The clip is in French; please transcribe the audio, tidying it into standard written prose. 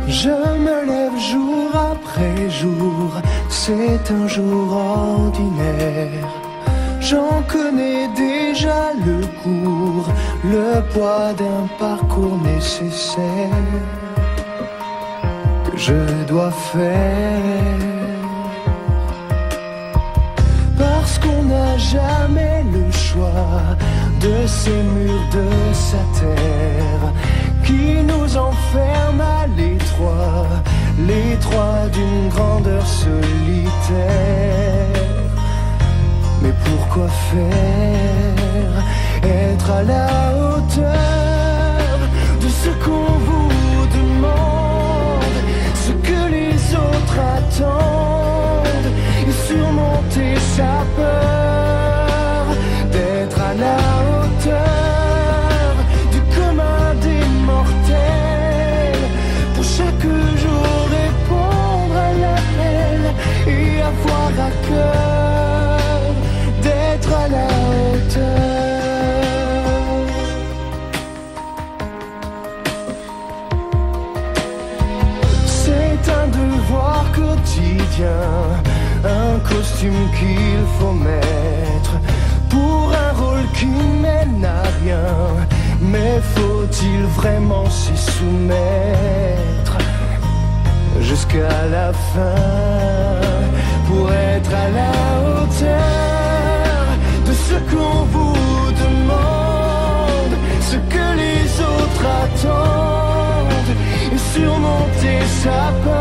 Je me lève jour après jour, c'est un jour ordinaire. J'en connais déjà le cours, le poids d'un parcours nécessaire que je dois faire. Parce qu'on n'a jamais le choix de ces murs de sa terre qui nous enferment à l'étroit, l'étroit d'une grandeur solitaire. Mais pourquoi faire? Être à la hauteur de ce qu'on vous demande, ce que les autres attendent, et surmonter sa peur d'être à la hauteur du commun des mortels. Pour chaque jour répondre à l'appel et avoir à cœur d'être à la hauteur. C'est un devoir quotidien, un costume qu'il faut mettre pour un rôle qui mène à rien. Mais faut-il vraiment s'y soumettre jusqu'à la fin pour être à la hauteur de ce qu'on vous demande, ce que les autres attendent, et surmonter sa peur